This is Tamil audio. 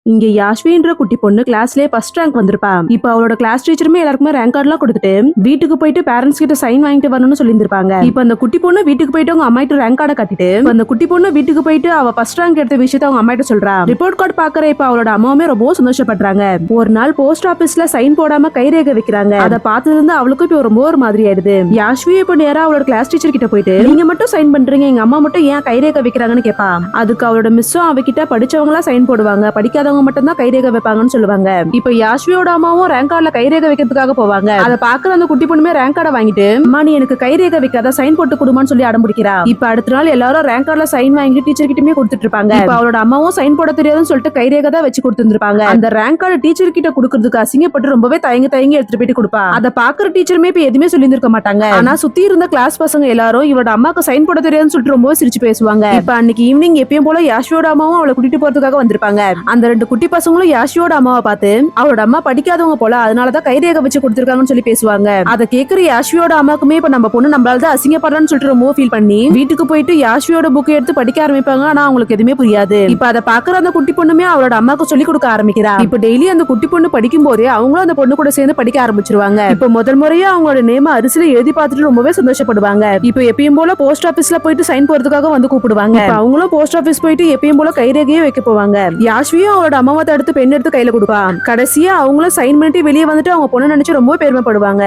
இங்க யாஸ்வின்ற குட்டி பொண்ணு கிளாஸ்லயே ஃபர்ஸ்ட் ரேங்க் வந்திருப்பா. இப்ப அவளோட கிளாஸ் டீச்சருமே எல்லாருக்குமே ரேங்க் கார்டு எல்லாம் கொடுத்துட்டு வீட்டுக்கு போயிட்டு பேரண்ட்ஸ் கிட்ட சைன் வாங்கிட்டு வரணும்னு சொல்லியிருந்திருப்பாங்க. இப்ப அந்த குட்டி பொண்ணு வீட்டுக்கு போயிட்டு அவங்க அம்மா கிட்ட ரேங்க் கார்டை கட்டிட்டு அந்த குட்டி பொண்ணு வீட்டுக்கு போயிட்டு அவ ஃபர்ஸ்ட் ரேங்க் எடுத்த விஷயத்த அவங்க அம்மா கிட்ட சொல்றா. ரிப்போர்ட் கார்டு பாக்குற இப்ப அவளோட அம்மாவுமே ரொம்ப சந்தோஷப்படுறாங்க. ஒரு நாள் போஸ்ட் ஆபீஸ்ல சைன் போடாம கைரேகை வைக்கிறாங்க. அதை பார்த்ததுல இருந்து அவளுக்கும் இப்ப ரொம்ப ஒரு மாதிரி ஆயிடுது. யாஸ்வி இப்ப நேரா அவளோட கிளாஸ் டீச்சர் கிட்ட போயிட்டு நீங்க மட்டும் சைன் பண்றீங்க, எங்க அம்மா மட்டும் ஏன் கைரேகை வைக்கிறாங்கன்னு கேட்பா. அதுக்கு அவளோட மிஸ்ஸும் அவகிட்ட படிச்சவங்களா சைன் போடுவாங்க, படிக்காதவங்க மட்டும் தான் கைரேகை வைப்பாங்கன்னு சொல்லுவாங்க. இப்ப யாஸ்வியோட அம்மாவும் ரேங்க் கார்டுல கைரேகை வைக்கிறதுக்காக போவாங்க. அதை பாக்குற அந்த குட்டி பொண்ணுமே ரேங்க் கார்டை வாங்கிட்டு அம்மா நீ எனக்கு கைரேகை வைக்காத சைன் போட்டு கொடுமான்னு சொல்லி அடம்பிடிக்கிறா. இப்ப அடுத்த நாள் எல்லாரும் ரேங்க் கார்டுல சைன் வாங்கி டீச்சர் கிட்டமே கொடுத்துட்டு இருப்பாங்க. இப்ப அவளோட அம்மாவும் சைன் போட தெரியாதுன்னு சொல்லிட்டு கைரேகை தான் வச்சு கொடுத்துருப்பாங்க. அந்த ரேங்க் கார்டு டீச்சர் கிட்ட கொடுக்கறதுக்கு அசிங்கப்பட்டு ரொம்பவே தயங்கி எடுத்துட்டு போயிட்டு கொடுப்பா. அதை பாக்குற டீச்சருமே இப்ப எதுவுமே சொல்லி இருக்க மாட்டாங்க. ஆனா சுத்தி இருந்த கிளாஸ் பசங்க எல்லாரும் இவரோட அம்மாக்கு சைன் போட தெரியாதுன்னு சொல்லிட்டு ரொம்பவே சிரிச்சு பேசுவாங்க. இப்ப அன்னைக்கு ஈவினிங் எப்பயும் போல யாஸ்வியோட அம்மாவும் அவளை கூட்டிட்டு போறதுக்காக வந்திருப்பாங்க. அந்த ரெண்டு குட்டி பசங்களும் யாஸ்வியோட அம்மாவை பார்த்து அவளோட அம்மா படிக்காதவங்க போல அதனாலதான் கைரேகை வச்சு கொடுத்திருக்காங்கன்னு சொல்லி பேசுவாங்க. அதை கேட்கிற யாஸ்வியோட அம்மாக்குமே இப்ப நம்ம பொண்ணு நம்மளால தான் அசிங்கப்படுறான்னு சொல்லிட்டு ரொம்ப ஃபீல் பண்ணி வீட்டுக்கு போயிட்டு யாஸ்வியோட புக் எடுத்து படிக்க ஆரம்பிப்பாங்க. ஆனா அவங்களுக்கு எதுவுமே புரியாது. இப்ப அதை பாக்குற அந்த குட்டி பொண்ணுமே அவளோட அம்மாக்கு சொல்லி கொடுக்க ஆரம்பிக்கிறா. இப்ப டெய்லி அந்த குட்டி பொண்ணு படிக்கும் போதே அவங்களும் அந்த பொண்ணு கூட சேர்ந்து படிக்க ஆரம்பிச்சிருவாங்க. இப்ப முதல் முறையா அவங்களோட நேம அரிசில எழுதி பார்த்துட்டு ரொம்பவே சந்தோஷப்படுவாங்க. இப்ப எப்பயும் போல போஸ்ட் ஆபீஸ்ல போயிட்டு சைன் போறதுக்காக வந்து கூப்பிடுவாங்க. அவங்களும் போஸ்ட் ஆபீஸ் போயிட்டு எப்பயும் போல கைரேகையே வைக்க போவாங்க. யாஸ்வியும் அவளோட அம்மாவை தடுத்து பெண் எடுத்து கையில கொடுப்பா. கடைசியா அவங்களும் சைன் பண்ணிட்டு வெளியே வந்துட்டு அவங்க பொண்ணு நினைச்சு ரொம்ப பெருமைப்படுவாங்க.